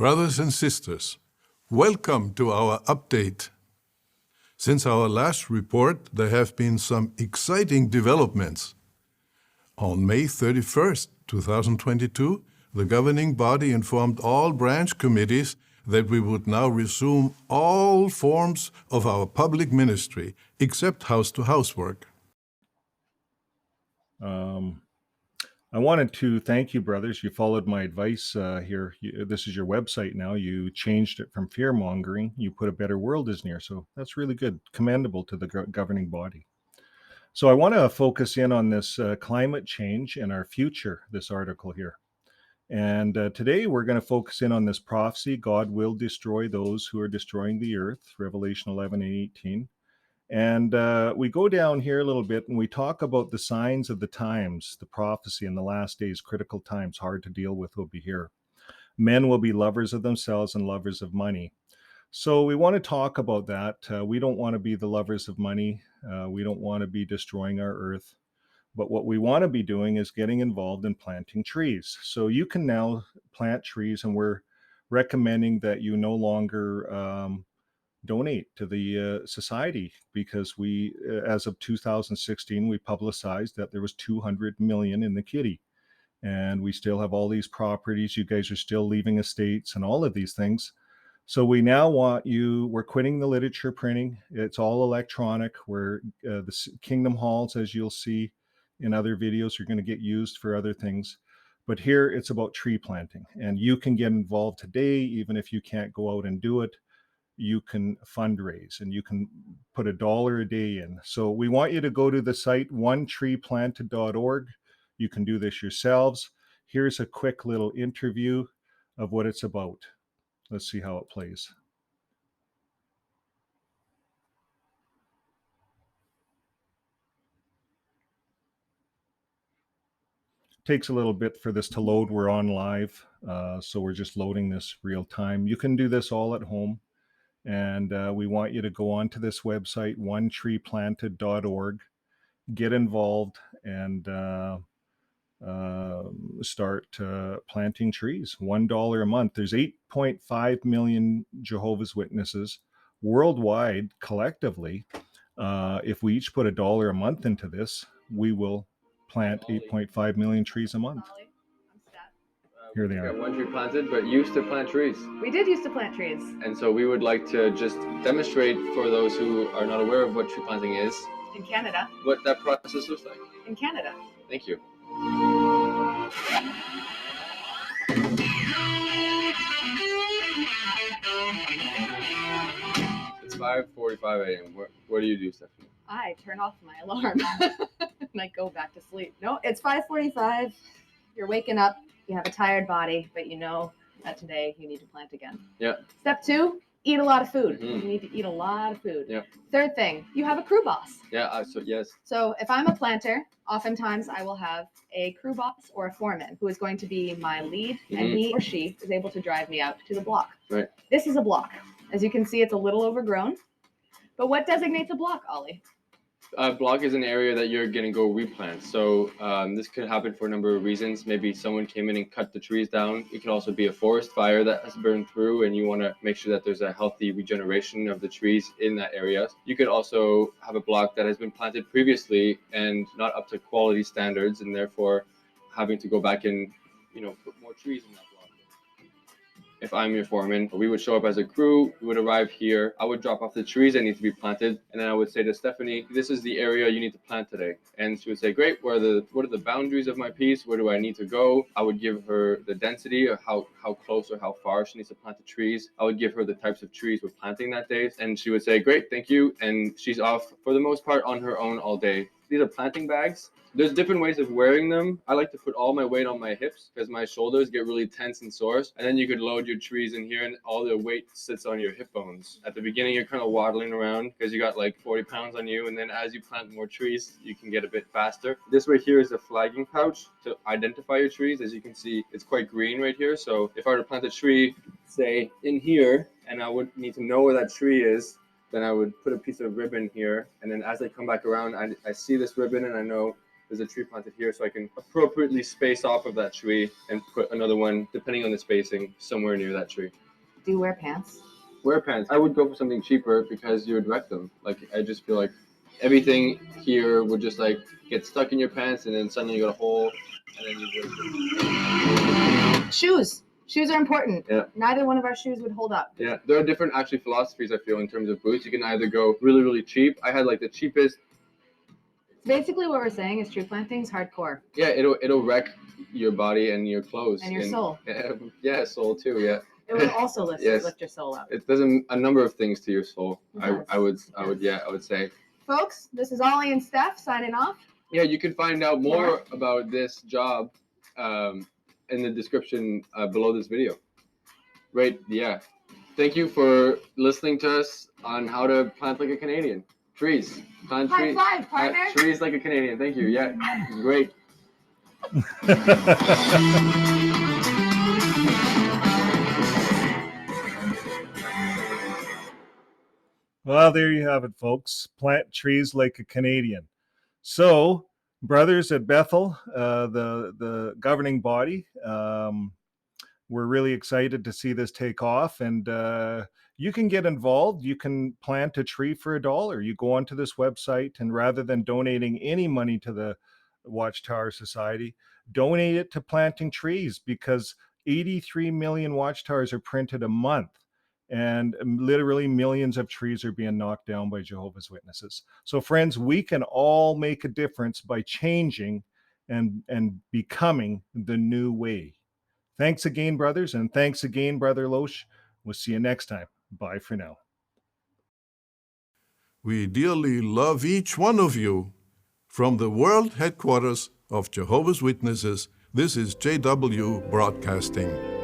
Brothers and sisters, welcome to our update. Since our last report, there have been some exciting developments. On May 31st, 2022, the governing body informed all branch committees that we would now resume all forms of our public ministry, except house-to-house work. I wanted to thank you, brothers. You followed my advice here. This is your website now. You changed it from fear-mongering. You put a better world is near. So that's really good. Commendable to the governing body. So I want to focus in on this climate change and our future, this article here. And today we're going to focus in on this prophecy, God will destroy those who are destroying the earth, Revelation 11:18. And we go down here a little bit and we talk about the signs of the times, the prophecy in the last days, critical times, hard to deal with will be here. Men will be lovers of themselves and lovers of money. So we want to talk about that. We don't want to be the lovers of money. We don't want to be destroying our earth. But what we want to be doing is getting involved in planting trees. So you can now plant trees, and we're recommending that you no longer donate to the society, because we, as of 2016, we publicized that there was 200 million in the kitty, and we still have all these properties. You guys are still leaving estates and all of these things. So we now want you, we're quitting the literature printing. It's all electronic. We're the Kingdom Halls, as you'll see in other videos, are going to get used for other things. But here it's about tree planting, and you can get involved today, even if you can't go out and do it. You can fundraise and you can put $1 a day in. So we want you to go to the site onetreeplanted.org. You can do this yourselves. Here's a quick little interview of what it's about. Let's see how it plays. Takes a little bit for this to load. We're on live, so we're just loading this real time. You can do this all at home. And we want you to go on to this website, onetreeplanted.org, get involved, and start planting trees. $1 a month. There's 8.5 million Jehovah's Witnesses worldwide collectively. If we each put $1 a month into this, we will plant 8.5 million trees a month. Here they are. One tree planted, but used to plant trees. We did used to plant trees. And so we would like to just demonstrate for those who are not aware of what tree planting is. In Canada. What that process looks like. In Canada. Thank you. It's 5:45 a.m. What do you do, Stephanie? I turn off my alarm and I go back to sleep. No, it's 5:45. You're waking up. You have a tired body, but you know that today you need to plant again. Yeah. Step 2, eat a lot of food. Mm-hmm. You need to eat a lot of food. Yeah. Third thing, you have a crew boss. Yeah, yes. So if I'm a planter, oftentimes I will have a crew boss or a foreman who is going to be my lead, and he or she is able to drive me out to the block. Right. This is a block. As you can see, it's a little overgrown. But what designates a block, Ollie? A block is an area that you're going to go replant. So this could happen for a number of reasons. Maybe someone came in and cut the trees down. It could also be a forest fire that has burned through, and you want to make sure that there's a healthy regeneration of the trees in that area. You could also have a block that has been planted previously and not up to quality standards, and therefore having to go back and put more trees in that block. If I'm your foreman, we would show up as a crew, we would arrive here, I would drop off the trees that need to be planted, and then I would say to Stephanie, this is the area you need to plant today. And she would say, great, what are the boundaries of my piece? Where do I need to go? I would give her the density of how close or how far she needs to plant the trees. I would give her the types of trees we're planting that day, and she would say, great, thank you. And she's off for the most part on her own all day. These are planting bags. There's different ways of wearing them. I like to put all my weight on my hips because my shoulders get really tense and sore. And then you could load your trees in here and all the weight sits on your hip bones. At the beginning, you're kind of waddling around because you got like 40 pounds on you. And then as you plant more trees, you can get a bit faster. This right here is a flagging pouch to identify your trees. As you can see, it's quite green right here. So if I were to plant a tree, say in here, and I would need to know where that tree is, then I would put a piece of ribbon here. And then as I come back around, I see this ribbon and I know there's a tree planted here, so I can appropriately space off of that tree and put another one, depending on the spacing, somewhere near that tree. Do you wear pants? Wear pants. I would go for something cheaper because you would wreck them. Like, I just feel like everything here would just like get stuck in your pants, and then suddenly you got a hole, and then you would. Shoes. Shoes are important. Yeah. Neither one of our shoes would hold up. Yeah, there are different actually philosophies, I feel, in terms of boots. You can either go really, really cheap. I had like the cheapest. Basically, what we're saying is tree planting's hardcore. Yeah, it'll wreck your body and your clothes And your soul. Yeah, soul too. Yeah. It will also lift, Yes. lift your soul up. It does a number of things to your soul. I would say. Folks, this is Ollie and Steph signing off. Yeah, you can find out more about this job in the description below this video. Right, yeah. Thank you for listening to us on how to plant like a Canadian. Trees. Plant trees. High five, partner. Trees like a Canadian. Thank you. Yeah, great. Well, there you have it, folks. Plant trees like a Canadian. So, brothers at Bethel, the governing body, we're really excited to see this take off, and you can get involved. You can plant a tree for $1. You go onto this website, and rather than donating any money to the Watchtower Society, donate it to planting trees, because 83 million watchtowers are printed a month, and literally millions of trees are being knocked down by Jehovah's Witnesses. So friends, we can all make a difference by changing and becoming the new way. Thanks again, brothers, and thanks again, Brother Loesch. We'll see you next time. Bye for now. We dearly love each one of you. From the world headquarters of Jehovah's Witnesses, this is JW Broadcasting.